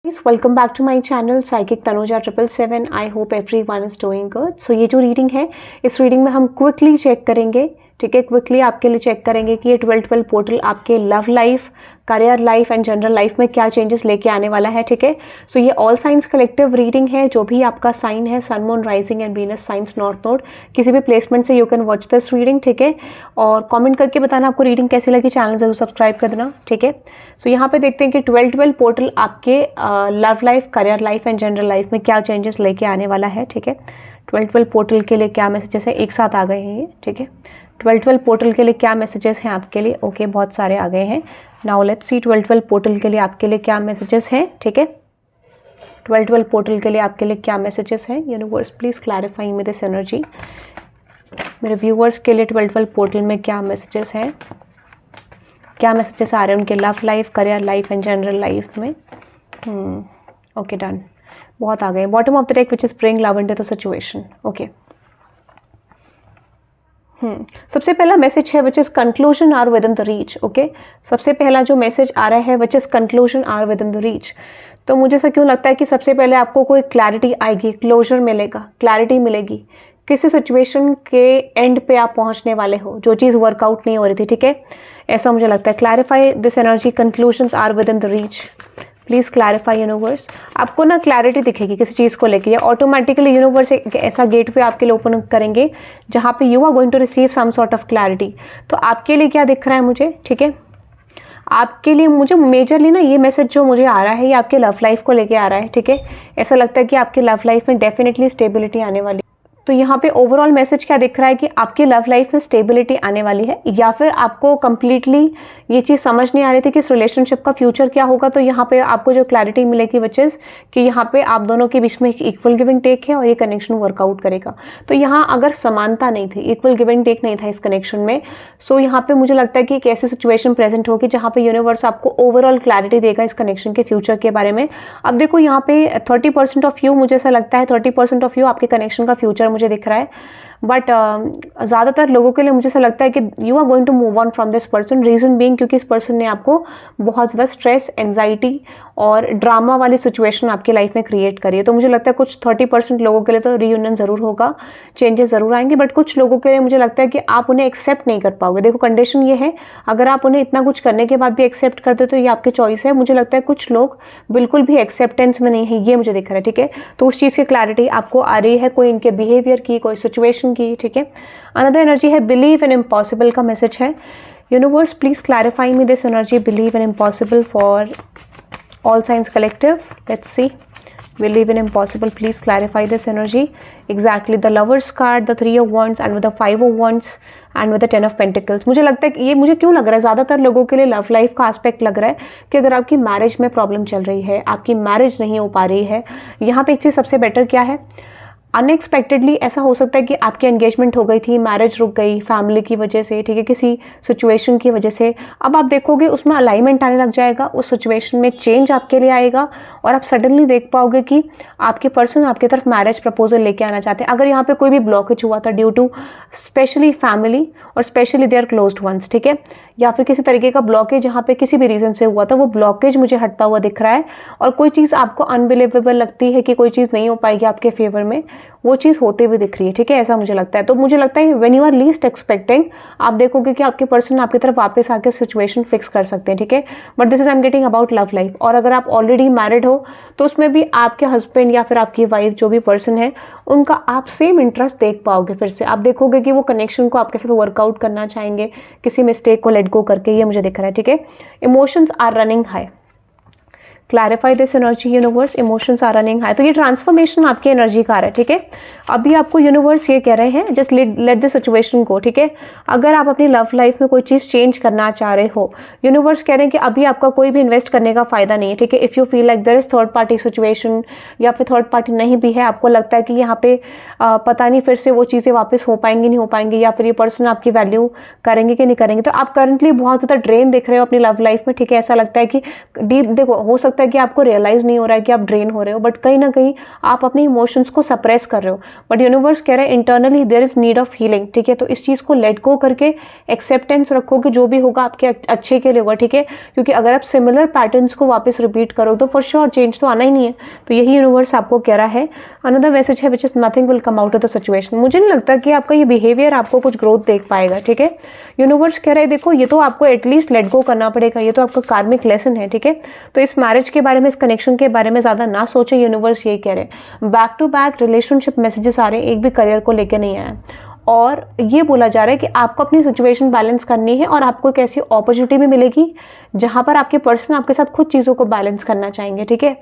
Please welcome back to my channel Psychic Tanuja 777. I hope everyone is doing good. So ये जो reading है इस reading में हम क्विकली चेक करेंगे, ठीक है, क्विकली आपके लिए चेक करेंगे कि ये 12-12 पोर्टल आपके love life, career life and general life में क्या चेंजेस लेके आने वाला है, ठीक है। सो ये ऑल साइंस कलेक्टिव रीडिंग है। जो भी आपका साइन है, sun moon rising and Venus signs north node, किसी भी प्लेसमेंट से you can watch this reading, ठीक है। और कमेंट करके बताना आपको रीडिंग कैसी लगी, चैनल जरूर सब्सक्राइब कर देना, ठीक है। सो यहाँ पे देखते हैं कि 12-12 पोर्टल आपके love life, career life and general life में क्या चेंजेस लेके आने वाला है, ठीक है। 12-12 पोर्टल के लिए क्या मैसेजेस है, एक साथ आ गए हैं ये, ठीक है। 12-12 पोर्टल के लिए क्या मैसेजेस हैं आपके लिए, ओके, बहुत सारे आ गए हैं। नाउ लेट्स सी 12-12 पोर्टल के लिए आपके लिए क्या मैसेजेस हैं, ठीक है। 12-12 पोर्टल के लिए आपके लिए क्या मैसेजेस हैं, universe please clarify me this energy. मेरे व्यूअर्स के लिए 12-12 पोर्टल में क्या मैसेजेस हैं, क्या मैसेजेस आ रहे हैं उनके love life, career life and general life में। ओके डन, बहुत आ गए। Bottom of the deck which is bring love into the situation, okay. सबसे पहला मैसेज है which is conclusion are within the reach, okay. सबसे पहला जो मैसेज आ रहा है which is conclusion are within the reach. तो मुझे ऐसा क्यों लगता है कि सबसे पहले आपको कोई क्लैरिटी आएगी, क्लोजर मिलेगा, क्लैरिटी मिलेगी, किसी सिचुएशन के एंड पे आप पहुंचने वाले हो, जो चीज़ वर्कआउट नहीं हो रही थी, ठीक है, ऐसा मुझे लगता है। Clarify this energy, conclusions are within the reach, please clarify universe. आपको ना क्लैरिटी दिखेगी किसी चीज़ को लेके, या ऑटोमेटिकली यूनिवर्स एक ऐसा गेट वे आपके लिए ओपन करेंगे जहाँ पे you are going to receive some sort of clarity. तो आपके लिए क्या दिख रहा है मुझे, ठीक है, आपके लिए मुझे मेजरली ना ये मैसेज जो मुझे आ रहा है ये आपके लव लाइफ को लेके आ रहा है, ठीक है। ऐसा लगता है कि आपकी लव लाइफ में डेफिनेटली स्टेबिलिटी आने वाली। तो यहाँ पे ओवरऑल मैसेज क्या दिख रहा है कि आपकी लव लाइफ में स्टेबिलिटी आने वाली है, या फिर आपको कंप्लीटली ये चीज़ समझ नहीं आ रही थी कि इस रिलेशनशिप का फ्यूचर क्या होगा। तो यहाँ पे आपको जो क्लैरिटी मिलेगी विच इज़ कि यहाँ पे आप दोनों के बीच में एक इक्वल गिव एंड टेक है और ये कनेक्शन वर्कआउट करेगा। तो यहाँ अगर समानता नहीं थी, इक्वल गिव एंड टेक नहीं था इस कनेक्शन में, सो यहाँ पे मुझे लगता है कि एक ऐसी सिचुएशन प्रेजेंट होगी जहाँ पे यूनिवर्स आपको ओवरऑल क्लैरिटी देगा इस कनेक्शन के फ्यूचर के बारे में। अब देखो यहाँ पे 30% ऑफ यू, मुझे ऐसा लगता है 30% ऑफ यू आपके कनेक्शन का फ्यूचर मुझे दिख रहा है। बट ज़्यादातर लोगों के लिए मुझे ऐसा लगता है कि you are going to move on from this person. Reason being क्योंकि इस पर्सन ने आपको बहुत ज़्यादा स्ट्रेस, एंजाइटी और ड्रामा वाली सिचुएशन आपकी लाइफ में क्रिएट करी है। तो मुझे लगता है कुछ 30% लोगों के लिए तो रीयूनियन ज़रूर होगा, चेंजेस ज़रूर आएंगे, बट कुछ लोगों के लिए मुझे लगता है कि आप उन्हें एक्सेप्ट नहीं कर पाओगे। देखो कंडीशन ये है, अगर आप उन्हें इतना कुछ करने के बाद भी एक्सेप्ट करते तो ये आपकी चॉइस है। मुझे लगता है कुछ लोग बिल्कुल भी एक्सेप्टेंस में नहीं है, ये मुझे दिख रहा है, ठीक है। तो उस चीज़ की क्लैरिटी आपको आ रही है, कोई इनके बिहेवियर की, कोई सिचुएशन की, ठीक है। अनदर एनर्जी है बिलीव इन इम्पॉसिबल का मैसेज है। Universe please clarify me this energy, believe in impossible for all signs collective. Let's see, believe in impossible, please clarify this energy. Exactly, the lovers card, the 3 of wands and with the 5 of wands and with the 10 of pentacles. मुझे लगता है कि ये, मुझे क्यों लग रहा है ज़्यादातर लोगों के लिए लव लाइफ का एस्पेक्ट लग रहा है कि अगर आपकी मैरिज में प्रॉब्लम चल रही है, आपकी मैरिज नहीं हो पा रही है, यहाँ पे एक चीज़ सबसे बेटर क्या है, अनएक्सपेक्टेडली ऐसा हो सकता है कि आपकी एंगेजमेंट हो गई थी, मैरिज रुक गई फैमिली की वजह से, ठीक है, किसी सिचुएशन की वजह से। अब आप देखोगे उसमें अलाइनमेंट आने लग जाएगा, उस सिचुएशन में चेंज आपके लिए आएगा और आप सडनली देख पाओगे कि आपके पर्सन आपकी तरफ मैरिज प्रपोजल लेके आना चाहते हैं। अगर यहाँ पे कोई भी ब्लॉकेज हुआ था ड्यू टू स्पेशली फैमिली और स्पेशली देयर क्लोज्ड वंस, ठीक है, या फिर किसी तरीके का ब्लॉकेज यहाँ पे किसी भी रीज़न से हुआ था, वो ब्लॉकेज मुझे हटता हुआ दिख रहा है। और कोई चीज़ आपको अनबिलीवेबल लगती है कि कोई चीज़ नहीं हो पाएगी आपके फेवर में, वो चीज़ होते हुए दिख रही है, ठीक है, ऐसा मुझे लगता है। तो मुझे लगता है when you are least expecting, आप देखोगे कि आपके पर्सन आपकी तरफ वापस आके सिचुएशन फिक्स कर सकते हैं, ठीक है। But this is I am getting about love life. और अगर आप ऑलरेडी मैरिड हो तो उसमें भी आपके हस्बैंड या फिर आपकी वाइफ, जो भी पर्सन है, उनका आप सेम इंटरेस्ट देख पाओगे। फिर से आप देखोगे कि वो कनेक्शन को आपके साथ वर्कआउट करना चाहेंगे, किसी मिस्टेक को लेट गो करके, ये मुझे दिख रहा है, ठीक है। Emotions are running high, clarify this energy universe, emotions are running high. तो ये ट्रांसफॉर्मेशन आपकी एनर्जी का आ रहा है, ठीक है। अभी आपको यूनिवर्स ये कह रहे हैं जस्ट लेट द सिचुएशन गो, ठीक है। अगर आप अपनी लव लाइफ में कोई चीज़ चेंज करना चाह रहे हो, यूनिवर्स कह रहे हैं कि अभी आपका कोई भी इन्वेस्ट करने का फायदा नहीं है, ठीक है। If you feel like there is third party situation, या फिर थर्ड पार्टी नहीं भी है, आपको लगता है कि यहाँ पे पता नहीं फिर से वो चीज़ें वापस हो पाएंगी नहीं हो पाएंगी, या फिर ये पर्सन आपकी वैल्यू करेंगे कि नहीं करेंगे, तो आप करंटली बहुत ज़्यादा ड्रेन दिख रहे हो अपनी लव लाइफ में, ठीक है। ऐसा लगता है कि डीप, देखो हो सकता सकता है कि आपको रियलाइज़ नहीं हो रहा है कि आप ड्रेन हो रहे हो, बट कहीं ना कहीं आप अपने इमोशंस को सप्रेस कर रहे हो। बट यूनिवर्स कह रहा है internally there is need of healing, ठीक है। तो इस चीज़ को लेट गो करके एक्सेप्टेंस रखो कि जो भी होगा आपके अच्छे के लिए होगा, ठीक है। क्योंकि अगर आप सिमिलर पैटर्न्स को वापस रिपीट करो तो फॉर श्योर चेंज तो आना ही नहीं है। तो यही यूनिवर्स आपको कह रहा है। अनदर मैसेज है which is nothing will come out of the situation. मुझे नहीं लगता कि आपका ये बिहेवियर आपको कुछ ग्रोथ देख पाएगा, ठीक है। यूनिवर्स कह रहा है देखो ये तो आपको एटलीस्ट लेट गो करना पड़ेगा, ये तो आपका कार्मिक लेसन है, ठीक है। तो इस मैरिज के बारे में, इस कनेक्शन के बारे में ज्यादा ना सोचें, यूनिवर्स यही कह रहे हैं। Back to back relationship messages आ रहे हैं, एक भी करियर को लेकर नहीं आया। और ये बोला जा रहा है कि आपको अपनी सिचुएशन बैलेंस करनी है और आपको एक ऐसी अपॉर्चुनिटी भी मिलेगी जहां पर आपके पर्सन आपके साथ खुद चीज़ों को बैलेंस करना चाहेंगे, ठीक है।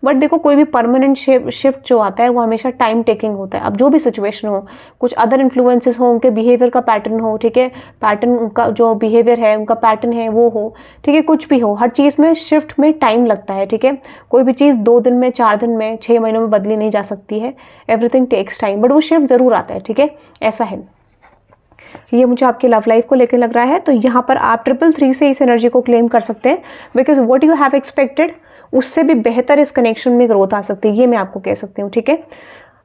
बट देखो कोई भी परमानेंट शिफ्ट जो आता है वो हमेशा टाइम टेकिंग होता है। अब जो भी सिचुएशन हो, कुछ अदर इन्फ्लुएंसेस हो, उनके बिहेवियर का पैटर्न हो, ठीक है, पैटर्न उनका जो बिहेवियर है, उनका पैटर्न है वो हो, ठीक है, कुछ भी हो, हर चीज़ में शिफ्ट में टाइम लगता है, ठीक है। कोई भी चीज़ 2 दिन में, 4 दिन में, 6 महीनों में बदली नहीं जा सकती है। एवरीथिंग टेक्स टाइम, बट वो शिफ्ट जरूर आता है, ठीक है, ऐसा है। ये मुझे आपकी लव लाइफ को लेकर लग रहा है। तो यहाँ पर आप 333 से इस एनर्जी को क्लेम कर सकते हैं, because what you have expected उससे भी बेहतर इस कनेक्शन में ग्रोथ आ सकती है, ये मैं आपको कह सकती हूँ, ठीक है।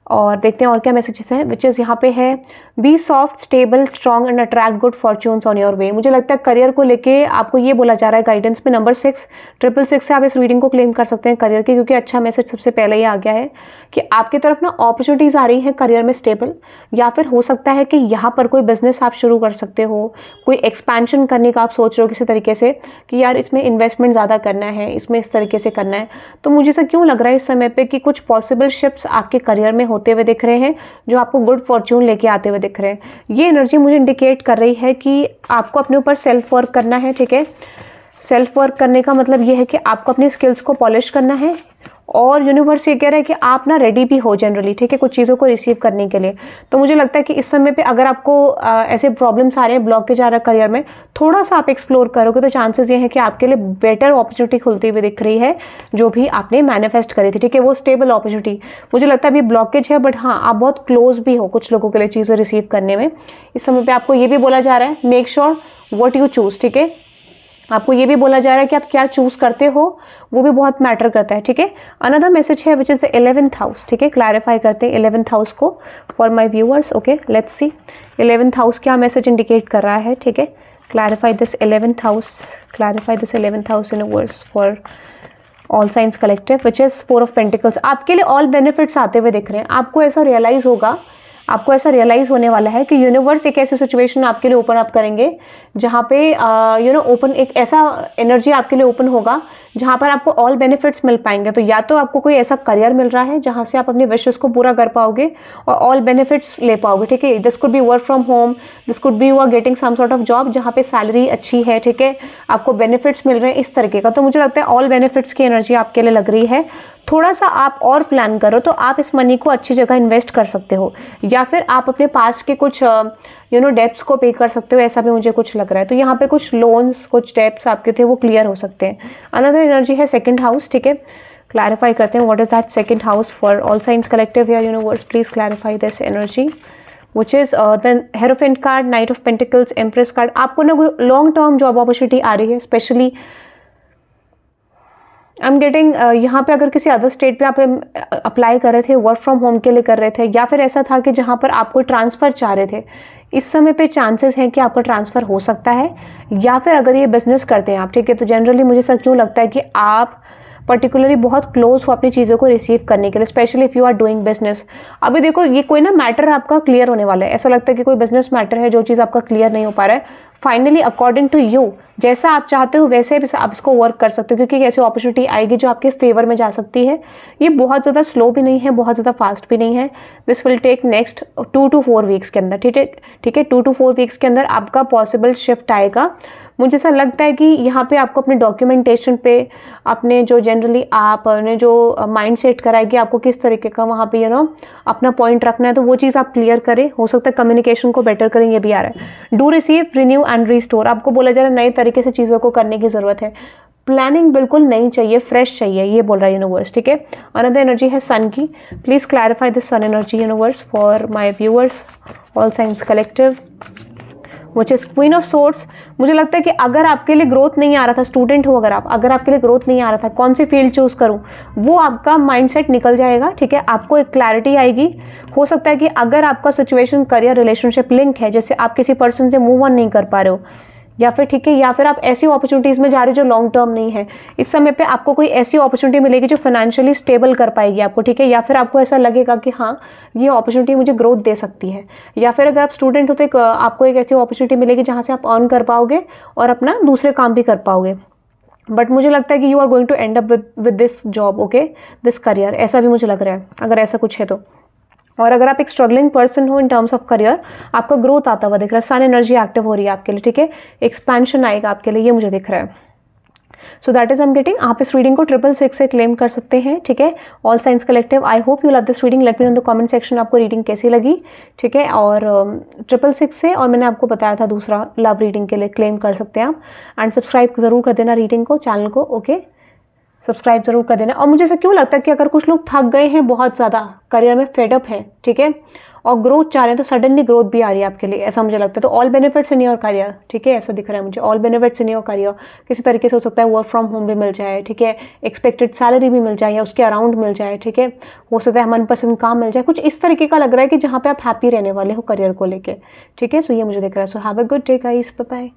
और देखते हैं और क्या मैसेजेस हैं, विच इज़ यहाँ पे है be soft stable strong and attract good fortunes on your way. मुझे लगता है करियर को लेके आपको ये बोला जा रहा है गाइडेंस में नंबर 6 666 से आप इस रीडिंग को क्लेम कर सकते हैं करियर की, क्योंकि अच्छा मैसेज सबसे पहले ही आ गया है कि आपकी तरफ ना अपॉर्चुनिटीज़ आ रही हैं करियर में स्टेबल, या फिर हो सकता है कि यहाँ पर कोई बिजनेस आप शुरू कर सकते हो, कोई एक्सपेंशन करने का आप सोच रहे हो किसी तरीके से कि यार इसमें इन्वेस्टमेंट ज़्यादा करना है, इसमें इस तरीके से करना है। तो मुझे ऐसा क्यों लग रहा है इस समय पे कि कुछ पॉसिबल शिफ्ट्स आपके करियर में होते हुए दिख रहे हैं जो आपको गुड फॉर्च्यून लेके आते हुए दिख रहे हैं। ये एनर्जी मुझे इंडिकेट कर रही है कि आपको अपने ऊपर सेल्फ वर्क करना है, ठीक है। सेल्फ वर्क करने का मतलब ये है कि आपको अपनी स्किल्स को पॉलिश करना है, और यूनिवर्स ये कह रहा है कि आप ना रेडी भी हो जनरली, ठीक है, कुछ चीज़ों को रिसीव करने के लिए। तो मुझे लगता है कि इस समय पे अगर आपको ऐसे प्रॉब्लम्स आ रहे हैं, ब्लॉकेज आ रहा है करियर में, थोड़ा सा आप एक्सप्लोर करोगे तो चांसेस ये है कि आपके लिए बेटर अपॉर्चुनिटी खुलती हुई दिख रही है जो भी आपने मैनिफेस्ट करी थी, ठीक है, वो स्टेबल अपॉर्चुनिटी। मुझे लगता है अभी ब्लॉकेज है, बट हाँ आप बहुत क्लोज भी हो कुछ लोगों के लिए चीज़ें रिसीव करने में। इस समय पर आपको ये भी बोला जा रहा है make sure what you choose, ठीक है। आपको ये भी बोला जा रहा है कि आप क्या चूज करते हो वो भी बहुत मैटर करता है, ठीक है। अनदर मैसेज है which is the 11th house, ठीक है। क्लैरिफाई करते हैं 11th हाउस को for my viewers, okay let's see 11th house क्या मैसेज इंडिकेट कर रहा है, ठीक है। Clarify this 11th house, clarify this 11th house universe for all signs collective which is 4 of pentacles. आपके लिए ऑल बेनिफिट्स आते हुए दिख रहे हैं। आपको ऐसा रियलाइज होगा, आपको ऐसा रियलाइज होने वाला है कि यूनिवर्स एक ऐसी सिचुएशन आपके लिए ओपन अप करेंगे जहाँ पे ओपन एक ऐसा एनर्जी आपके लिए ओपन होगा जहाँ पर आपको ऑल बेनिफिट्स मिल पाएंगे। तो या तो आपको कोई ऐसा करियर मिल रहा है जहाँ से आप अपनी विशेस को पूरा कर पाओगे और ऑल बेनिफिट्स ले पाओगे, ठीक है। This could be work from home, this could be you are getting some sort of job जहाँ पे सैलरी अच्छी है, ठीक है, आपको बेनिफिट्स मिल रहे हैं इस तरीके का। तो मुझे लगता है ऑल बेनिफिट्स की एनर्जी आपके लिए लग रही है। थोड़ा सा आप और प्लान करो तो आप इस मनी को अच्छी जगह इन्वेस्ट कर सकते हो, या फिर आप अपने पास्ट के कुछ डेब्ट्स को पे कर सकते हो, ऐसा भी मुझे कुछ लग रहा है। तो यहाँ पे कुछ लोन्स, कुछ डेब्ट्स आपके थे वो क्लियर हो सकते हैं। अनदर एनर्जी है 2nd हाउस, ठीक है। क्लैरिफाई करते हैं what is that 2nd house for all signs collective here universe, please clarify this energy which is the Hierophant card, night of pentacles, empress card. आपको ना कोई लॉन्ग टर्म जॉब अपॉर्चुनिटी आ रही है, specially I am getting यहाँ पे अगर किसी other state पे आप अप्लाई कर रहे थे, वर्क फ्रॉम होम के लिए कर रहे थे, या फिर ऐसा था कि जहाँ पर आपको ट्रांसफ़र चाह रहे थे, इस समय पे चांसेस हैं कि आपका ट्रांसफ़र हो सकता है। या फिर अगर ये बिजनेस करते हैं आप, ठीक है, तो जनरली मुझे ऐसा क्यों लगता है कि आप पर्टिकुलरली बहुत क्लोज हो अपनी चीज़ों को रिसीव करने के लिए, specially if you are doing business. अभी देखो ये कोई ना मैटर आपका क्लियर होने वाला है, ऐसा लगता है कि कोई बिजनेस मैटर है जो चीज़ आपका क्लियर नहीं हो पा रहा है, फाइनली अकॉर्डिंग टू यू जैसा आप चाहते हो वैसे आप इसको वर्क कर सकते हो, क्योंकि ऐसी अपॉर्चुनिटी आएगी जो आपके फेवर में जा सकती है। ये बहुत ज़्यादा स्लो भी नहीं है, बहुत ज़्यादा फास्ट भी नहीं है। This will take next 2 to 4 weeks के अंदर, ठीक है 2 to 4 वीक्स के अंदर आपका पॉसिबल शिफ्ट आएगा। मुझे ऐसा लगता है कि यहाँ पे आपको अपने डॉक्यूमेंटेशन पे, अपने जो जनरली आपने जो माइंड सेट कराएगी आपको किस तरीके का वहाँ पे अपना पॉइंट रखना है, तो वो चीज़ आप क्लियर करें। हो सकता है कम्युनिकेशन को बेटर करें, ये भी आ रहा है। Do receive, renew and restore. आपको बोला जा रहा है नए तरीके से चीज़ों को करने की ज़रूरत है। प्लानिंग बिल्कुल नहीं चाहिए, फ्रेश चाहिए, ये बोल रहा है यूनिवर्स, ठीक है। अनदर एनर्जी है सन की। Please clarify this sun energy universe for my viewers all signs collective. Which is queen of swords. मुझे लगता है कि अगर आपके लिए ग्रोथ नहीं आ रहा था, स्टूडेंट हो अगर आपके लिए ग्रोथ नहीं आ रहा था, कौन सी फील्ड चूज करूं, वो आपका माइंडसेट निकल जाएगा, ठीक है। आपको एक क्लैरिटी आएगी। हो सकता है कि अगर आपका सिचुएशन करियर रिलेशनशिप लिंक है, जैसे आप किसी पर्सन से मूव ऑन नहीं कर पा रहे हो, या फिर ठीक है, या फिर आप ऐसी अपॉर्चुनिटीज़ में जा रहे हो जो लॉन्ग टर्म नहीं है, इस समय पे आपको कोई ऐसी अपॉर्चुनिटी मिलेगी जो फाइनेंशियली स्टेबल कर पाएगी आपको, ठीक है। या फिर आपको ऐसा लगेगा कि हाँ, ये अपॉर्चुनिटी मुझे ग्रोथ दे सकती है। या फिर अगर आप स्टूडेंट हो तो आपको एक ऐसी अपॉर्चुनिटी मिलेगी जहाँ से आप अर्न कर पाओगे और अपना दूसरे काम भी कर पाओगे। बट मुझे लगता है कि you are going to end up with this job, okay, this career, ऐसा भी मुझे लग रहा है अगर ऐसा कुछ है तो। और अगर आप एक स्ट्रगलिंग पर्सन हो इन टर्म्स ऑफ करियर, आपका ग्रोथ आता हुआ दिख रहा है, सन एनर्जी एक्टिव हो रही है आपके लिए, ठीक है, एक्सपेंशन आएगा आपके लिए, ये मुझे दिख रहा है। So that is I am getting. आप इस रीडिंग को 666 से क्लेम कर सकते हैं, ठीक है। All signs collective, I hope you love this reading. Let me know in the comment section आपको रीडिंग कैसी लगी, ठीक है। और 666 से, और मैंने आपको बताया था दूसरा लव रीडिंग के लिए क्लेम कर सकते हैं आप। एंड सब्सक्राइब जरूर कर देना रीडिंग को, चैनल को, ओके, सब्सक्राइब जरूर कर देना। और मुझे ऐसा क्यों लगता है कि अगर कुछ लोग थक गए हैं बहुत ज़्यादा, करियर में फेडअप है, ठीक है, और ग्रोथ चाह रहे हैं, तो सडनली ग्रोथ भी आ रही है आपके लिए, ऐसा मुझे लगता है। तो all benefits in your career, ठीक है, ऐसा दिख रहा है मुझे, all benefits in your career. किसी तरीके से हो सकता है वर्क फ्रॉम होम भी मिल जाए, ठीक है, एक्सपेक्टेड सैलरी भी मिल जाए या उसके अराउंड मिल जाए, ठीक है, हो सकता है मनपसंद काम मिल जाए, कुछ इस तरीके का लग रहा है कि जहाँ पे आप हैप्पी रहने वाले हो करियर को लेके, ठीक है। सो ये मुझे दिख रहा है। So have a good day guys, bye bye.